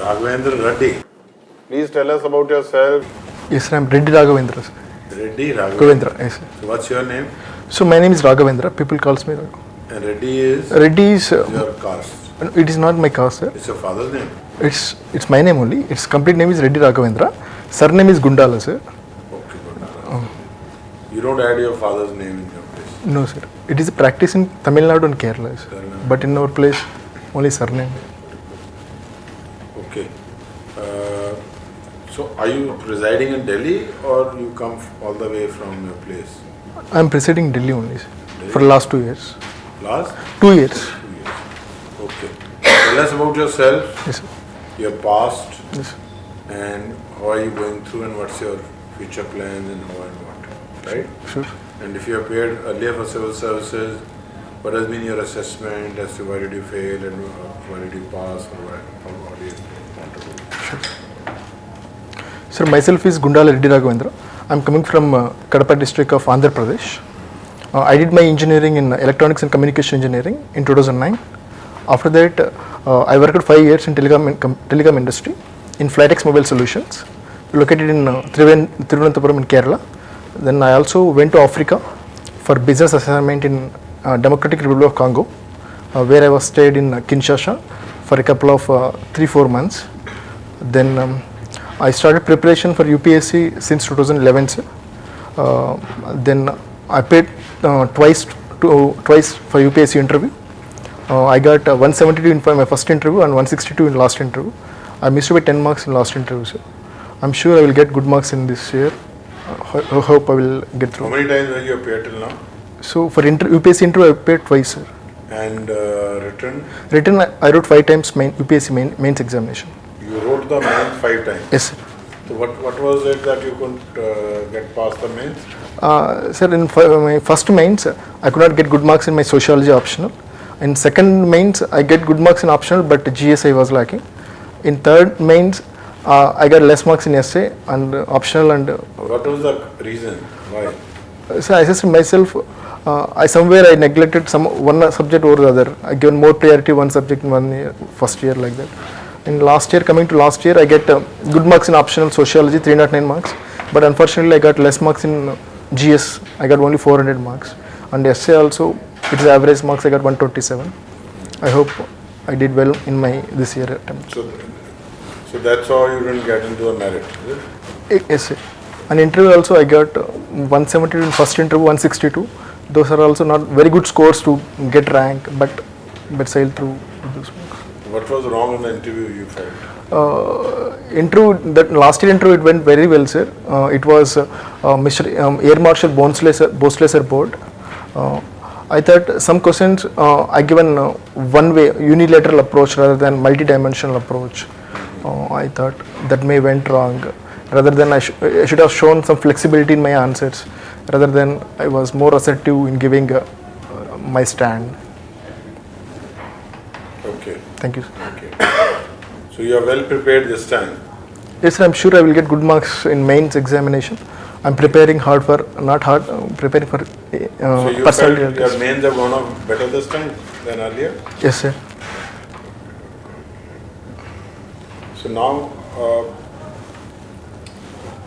Raghavendra Reddy. Please tell us about yourself. Yes, sir. I'm Reddy Raghavendra, sir. Reddy Raghavendra, yes, sir. So what's your name? So my name is Raghavendra. People calls me Raghav. And Reddy is Reddy is your caste. it is not my caste, sir. It's your father's name. It's my name only. Its complete name is Reddy Raghavendra. Surname is Gundala, sir. Okay, good. You don't add your father's name in your place. No, sir. It is a practice in Tamil Nadu and Kerala, sir. But in our place, only surname. Okay. So are you residing in Delhi or you come all the way from your place? I'm residing in Delhi only, sir. Delhi? For the last 2 years. Last 2 years. 2 years. Okay. Tell us about yourself, Yes, sir. your past, Yes, sir. and how are you going through and what's your future plans and how and what, right? Sure. And if you appeared earlier for civil services, what has been your assessment as to why did you fail and why did you pass or what do you want to do? Sir, myself is Gundala Reddy Raghavendra. I'm coming from Kadapa district of Andhra Pradesh. I did my engineering in electronics and communication engineering in 2009. After that, I worked 5 years in telecom industry in Flytex Mobile Solutions, located in Thiruvananthapuram in Kerala. Then I also went to Africa for business assignment in Democratic Republic of Congo, where I was stayed in Kinshasa for a couple of 3-4 months. Then I started preparation for UPSC since 2011, sir. Then I paid twice for UPSC interview. I got 172 in my first interview and 162 in last interview. I missed by 10 marks in last interview, sir. I'm sure I will get good marks in this year. I hope I will get through. How many times have you appeared till now? So for UPSC interview, I appeared twice, sir. And written? Written, I wrote 5 times UPSC mains examination. You wrote the mains 5 times? Yes, sir. So what was it that you couldn't get past the mains? Sir, in my first mains, I could not get good marks in my sociology optional. In second mains, I get good marks in optional, but GS I was lacking. In third mains, I got less marks in essay and optional and. What was the reason? Why? So I assessed myself. I neglected one subject over the other. I given more priority one subject in 1 year, first year like that. In last year, coming to last year, I get good marks in optional sociology, 309 marks. But unfortunately, I got less marks in GS. I got only 400 marks. And essay also, it's average marks. I got 127. I hope I did well in my this year attempt. So that's how you didn't get into the merit, is it? Yes, sir. An interview also I got 172 in first interview, 162. Those are also not very good scores to get rank, but sail through those marks. What was wrong in the interview you felt? That last year interview it went very well, sir. It was Mr. Air Marshal Bhosle sir board. I thought some questions I given one way unilateral approach rather than multi-dimensional approach. I thought that may went wrong. Rather than I should have shown some flexibility in my answers. Rather than I was more assertive in giving my stand. Okay. Thank you, sir. Okay. So you are well prepared this time? Yes, sir. I'm sure I will get good marks in mains examination. I'm preparing hard for, not hard, preparing for so you personality felt your mains have gone off better this time than earlier? Yes, sir. So now,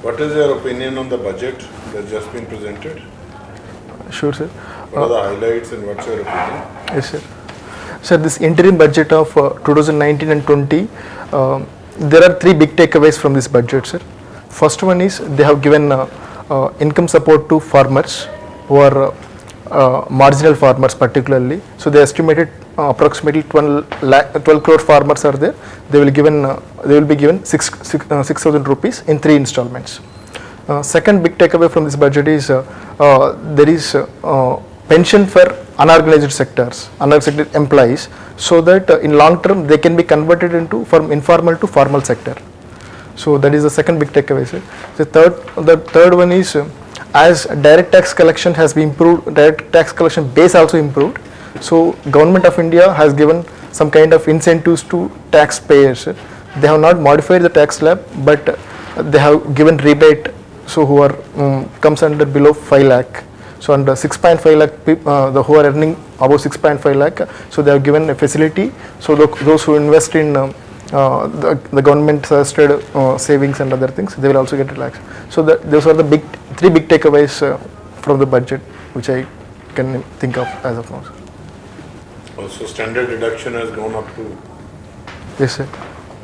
what is your opinion on the budget that's just been presented? Sure, sir. What are the highlights and what's your opinion? Yes, sir. Sir, this interim budget of 2019 and 20, there are 3 big takeaways from this budget, sir. First one is they have given income support to farmers who are marginal farmers particularly. So they estimated approximately 12 crore farmers are there. They will be given 6,000 rupees in 3 installments. Second big takeaway from this budget is there is pension for unorganized sectors, unorganized employees, so that in long term they can be converted into from informal to formal sector. So that is the second big takeaway, sir. The third one is as direct tax collection has been improved, direct tax collection base also improved. So Government of India has given some kind of incentives to taxpayers. They have not modified the tax slab, but they have given rebate. So who are comes under below 5 lakh. So under 6.5 lakh people, who are earning above 6.5 lakh, so they have given a facility. So those who invest in the government suggested savings and other things, they will also get relaxed. So those are the three big takeaways from the budget which I can think of as of now, sir. Also, standard deduction has gone up to Yes, sir.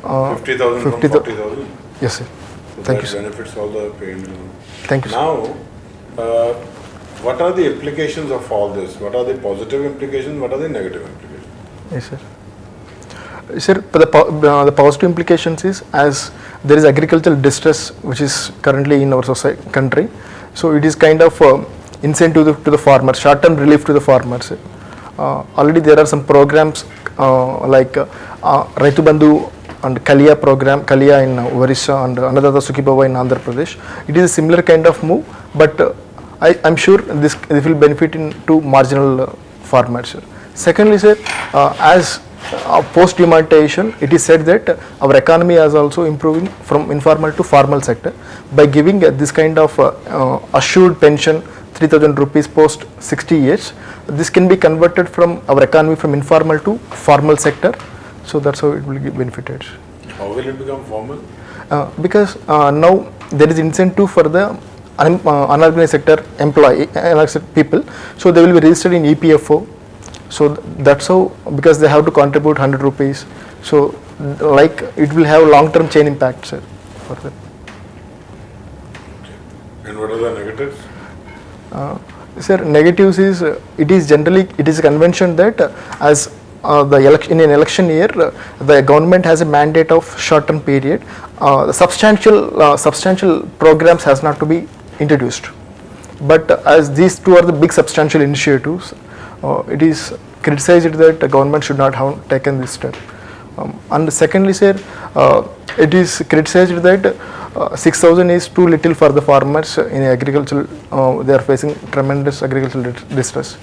50,000 from 40,000. Yes, sir. So Thank that you, sir. benefits all the paid. Thank you, sir. Now, what are the implications of all this? What are the positive implications? What are the negative implications? Yes, sir. Sir, the positive implications is, as there is agricultural distress which is currently in our country, so it is kind of incentive to the farmers, short-term relief to the farmers. Already there are some programs like Raitu Bandhu and Kalia program, Kalia in Orissa and another Sukhi Bhava in Andhra Pradesh. It is a similar kind of move, but I'm sure this will benefit to marginal farmers. Sir. Secondly, sir, as post demonetization, it is said that our economy is also improving from informal to formal sector by giving this kind of assured pension, 3,000 rupees post 60 years. This can be converted from our economy from informal to formal sector. So that's how it will be benefited. How will it become formal? Because now there is incentive for the unorganized sector employee, unorganized people. So they will be registered in EPFO. So that's how, because they have to contribute 100 rupees. So like it will have long-term chain impact, sir, for them. And what are the negatives? Sir, negatives is it is a convention that as in an election year, the government has a mandate of short-term period. Substantial programs has not to be introduced. But as these two are the big substantial initiatives, it is criticized that the government should not have taken this step. And secondly, sir, it is criticized that 6,000 is too little for the farmers in agricultural. They are facing tremendous agricultural distress.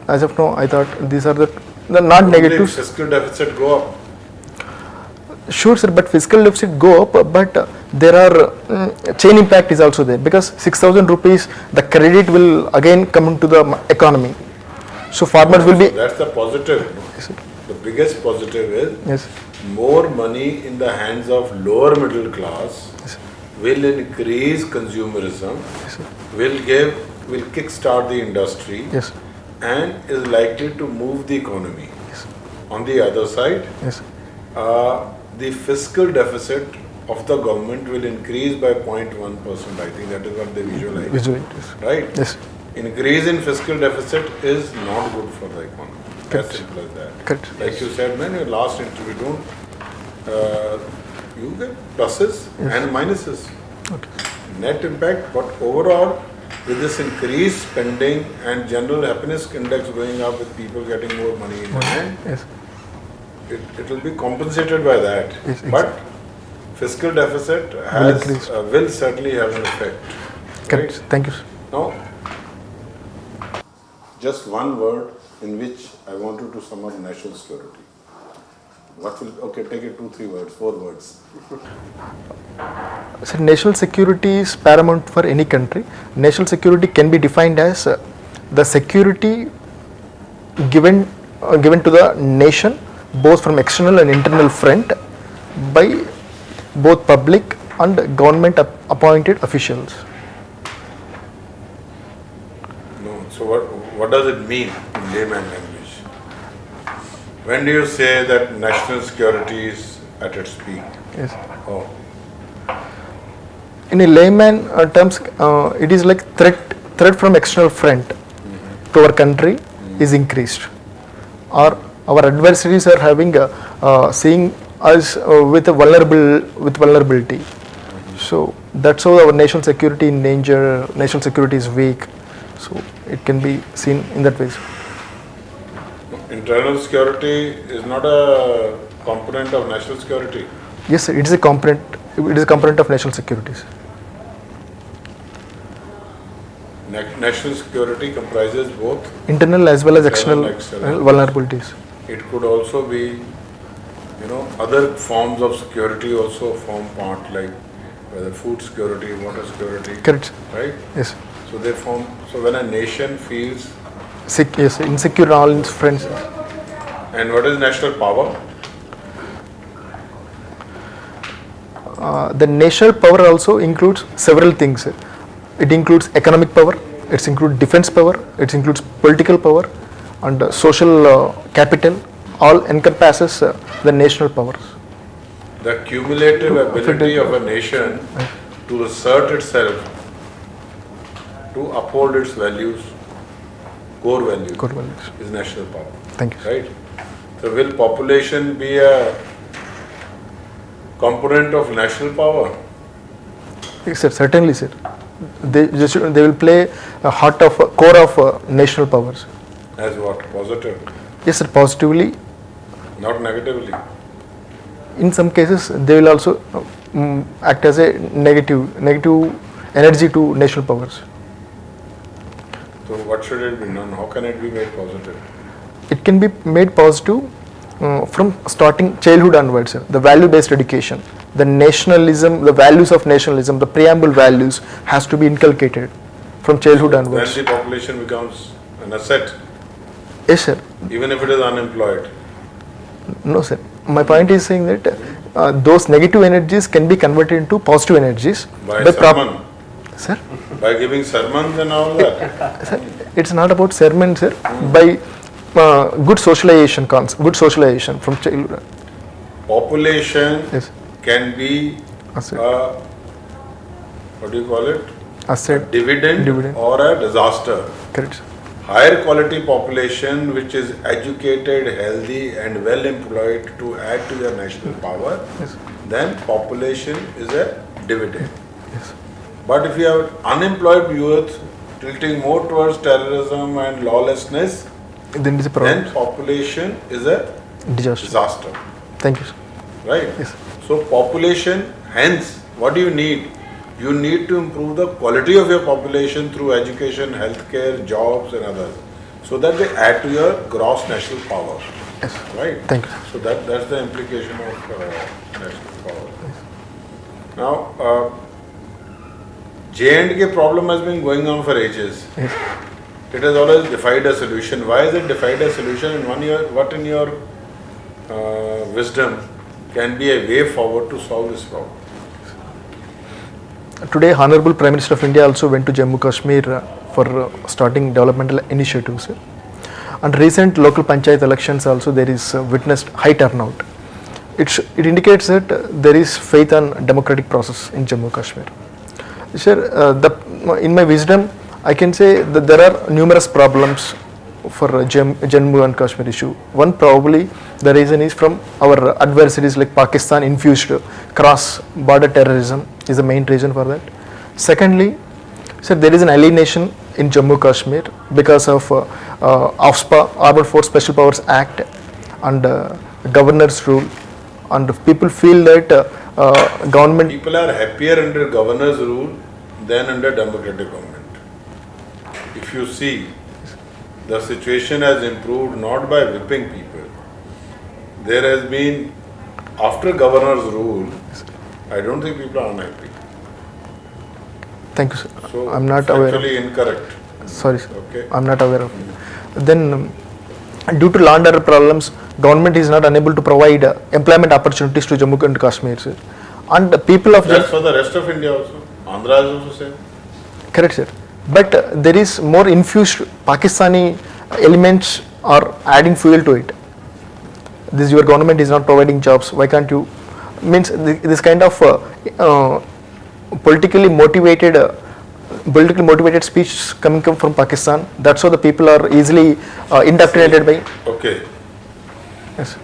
As of now, I thought these are the not negatives. Fiscal deficit go up. Sure, sir, but fiscal deficit go up, but there are chain impact is also there, because 6,000 rupees, the credit will again come into the economy. So farmers will be. That's the positive. Yes, sir. The biggest positive is Yes. more money in the hands of lower middle class Yes. will increase consumerism, Yes, sir. will kickstart the industry, Yes. and is likely to move the economy. Yes. On the other side, Yes. the fiscal deficit of the government will increase by 0.1%. I think that is what they visualize. Visually, yes. Right? Yes. Increase in fiscal deficit is not good for the economy. Correct. As simple as that. Correct. Like you said, man, your last interview, you get pluses and minuses. Okay. Net impact, but overall, with this increased spending and general happiness index going up with people getting more money in hand, Yes. it will be compensated by that. Yes, But fiscal deficit increase. will certainly have an effect. Correct. Right? Thank you, sir. Now, just one word in which I want you to sum up national security. What will, okay, take it 2, 3 words, 4 words. So national security is paramount for any country. National security can be defined as the security given to the nation, both from external and internal front, by both public and government appointed officials. No, so what does it mean in layman language? When do you say that national security is at its peak? Yes. Oh, In a layman terms, it is like threat from external front to our country is increased, or our adversaries are having seeing us with vulnerability. So that's how our national security in danger. National security is weak. So it can be seen in that way. internal security is not a component of national security. Yes, sir, it is a component. It is a component of national security. Sir. National security comprises both. Internal as well as external External. vulnerabilities. It could also be, other forms of security also form part, like whether food security, water security. Correct. Right? Yes. So they form. So when a nation feels. Yes, insecure in all its friends. And what is national power? The national power also includes several things, sir. It includes economic power, it includes defense power, it includes political power, and social capital. All encompasses the national powers. The cumulative ability of a nation to assert itself, to uphold its values, core values, Core values. is national power. Thank you, sir. Right? So will population be a component of national power? Yes, sir. Certainly, sir. They will play a core of national powers. As what? Positive, Yes, sir. Positively. not negatively. In some cases, they will also act as a negative energy to national powers. So what should it be done? How can it be made positive? It can be made positive from starting childhood onwards, sir. The value-based education, the nationalism, the values of nationalism, the preamble values has to be inculcated from childhood onwards. Then the population becomes an asset, Yes, sir. even if it is unemployed. No, sir. My point is saying that those negative energies can be converted into positive energies By prop- sermon, Sir, by giving sermons and all that. sir, it's not about sermon, sir. By good socialization, good socialization from childhood. Population Yes, can be asset, what do you call it? asset, Dividend or a disaster. correct, sir. Higher quality population which is educated, healthy and well employed to add to your national power, Yes, then population is a dividend. yes, But if you have unemployed youth tilting more towards terrorism and lawlessness, then it's a problem. then population is a Disaster. disaster, Thank you, sir. right? Yes. So population, hence, what do you need? You need to improve the quality of your population through education, healthcare, jobs and others, so that they add to your gross national power, Yes. right? Thank you, sir. So that's the implication of national power. Now, J&K problem has been going on for ages. Yes. It has always defied a solution. Why is it defied a solution? And what in your wisdom can be a way forward to solve this problem? Today, Honorable Prime Minister of India also went to Jammu Kashmir for starting developmental initiatives. And recent local panchayat elections also there is witnessed high turnout. It indicates that there is faith on democratic process in Jammu Kashmir. Sir, in my wisdom, I can say that there are numerous problems for Jammu and Kashmir issue. One, probably the reason is from our adversaries like Pakistan infused cross-border terrorism is the main reason for that. Secondly, sir, there is an alienation in Jammu Kashmir because of AFSPA, Armed Force Special Powers Act, and governor's rule, and people feel that government. People are happier under governor's rule than under democratic government. If you see, the situation has improved not by whipping people. There has been, after governor's rule, I don't think people are unhappy. Thank you, sir. So I'm not it's aware. actually incorrect. Sorry, sir. Okay. I'm not aware of it. Then, due to law and order problems, government is not unable to provide employment opportunities to Jammu and Kashmir, sir. And the people of That's for the rest of India also. Andhra is also same. correct, sir. But there is more infused Pakistani elements are adding fuel to it. This your government is not providing jobs. Why can't you? Means this kind of politically motivated speech coming from Pakistan. That's how the people are easily indoctrinated by. Okay. Yes.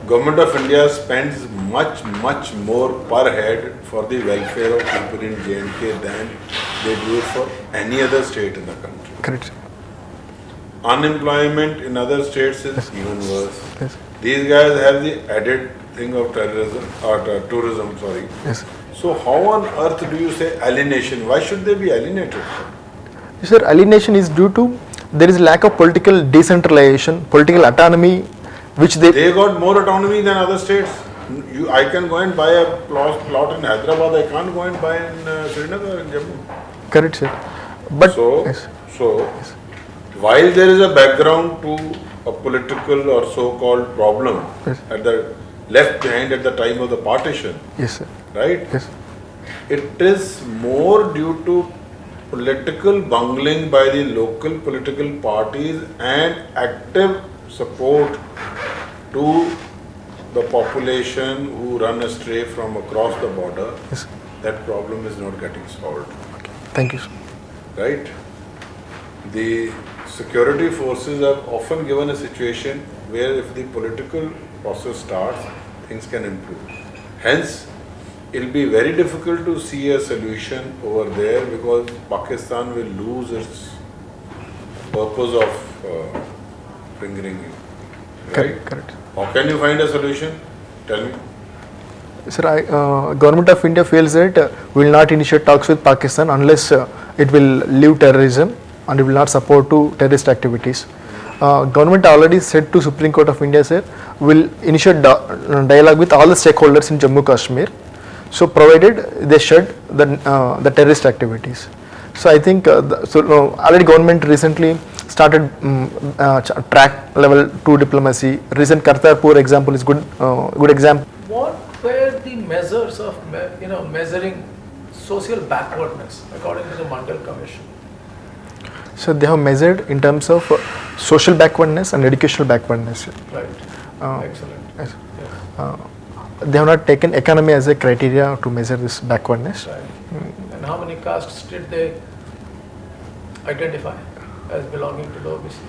Government of India spends much more per head for the welfare of people in J&K than they do for any other state in the country. Correct. Unemployment in other states is even worse. Yes. These guys have the added thing of terrorism or tourism, sorry. Yes. So how on earth do you say alienation? Why should they be alienated? Sir, alienation is due to there is lack of political decentralization, political autonomy, which they got more autonomy than other states. I can go and buy a plot in Hyderabad. I can't go and buy in Srinagar and Jammu. correct, sir. But yes. So while there is a background to a political or so-called problem Yes. at the left behind at the time of the partition, Yes, sir. right? Yes. It is more due to political bungling by the local political parties and active support to the population who run astray from across the border. Yes. That problem is not getting solved, Thank you, sir. right? The security forces have often given a situation where if the political process starts, things can improve. Hence, it'll be very difficult to see a solution over there because Pakistan will lose its purpose of fingering you. Right? Correct. How can you find a solution? Tell me. Sir, Government of India feels that will not initiate talks with Pakistan unless it will leave terrorism and it will not support to terrorist activities. Government already said to Supreme Court of India, sir, will initiate dialogue with all the stakeholders in Jammu Kashmir. So provided they shed the terrorist activities. So I think already government recently started track level 2 diplomacy. Recent Kartarpur example is good example. What were the measures of measuring social backwardness according to the Mandal Commission? So they have measured in terms of social backwardness and educational backwardness. Right. Excellent. Yes. Yes. They have not taken economy as a criteria to measure this backwardness. Right. And how many castes did they identify as belonging to the OBC?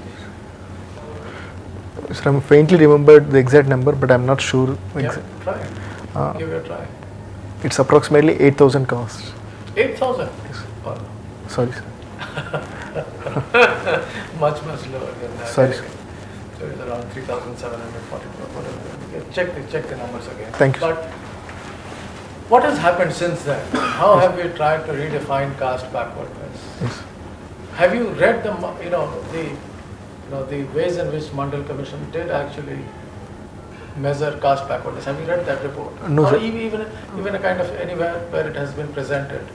So I faintly remembered the exact number, but I'm not sure. Yeah, try. Give it a try. It's approximately 8,000 castes. 8,000? Yes. Oh, Sorry, sir. much lower than that. Sorry. So it's around 3,744, whatever. Check the numbers again. Thank you. But what has happened since then? How have we tried to redefine caste backwardness? Yes. Have you read the ways in which Mandal Commission did actually measure caste backwardness? Have you read that report? No, or sir. even a kind of anywhere where it has been presented?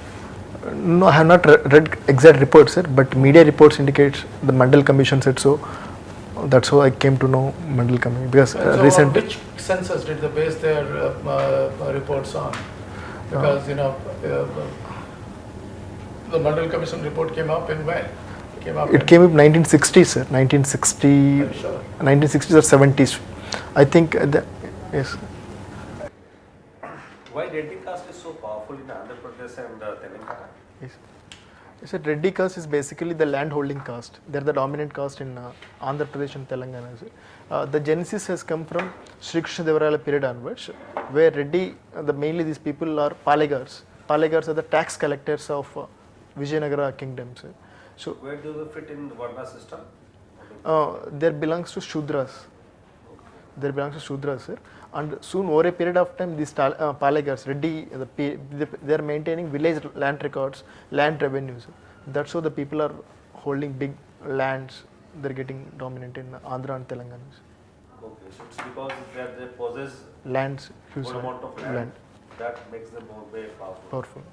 No, I have not read exact reports, sir, but media reports indicate the Mandal Commission said so. That's how I came to know Mandal Commission because So recent. on which census did they base their reports on? Because the Mandal Commission report came up in when? It came up 1960s, sir. 1960, Are you sure? 1960s or 70s. I think yes. Why Reddy caste is so powerful in Andhra Pradesh and Telangana? Yes. So Reddy caste is basically the land holding caste. They're the dominant caste in Andhra Pradesh and Telangana. The genesis has come from Sri Krishna Devaraya period onwards, where Reddy, mainly these people are Palegars. Palegars are the tax collectors of Vijayanagara kingdom. So Where do they fit in the Varna system? there belongs to Shudras. There belongs to Shudras, sir. And soon over a period of time, these Palegars, Reddy, they are maintaining village land records, land revenues. That's how the people are holding big lands. They're getting dominant in Andhra and Telangana. Okay, so it's because they possess Lands, huge good amount of land, land, that makes them more very powerful. powerful.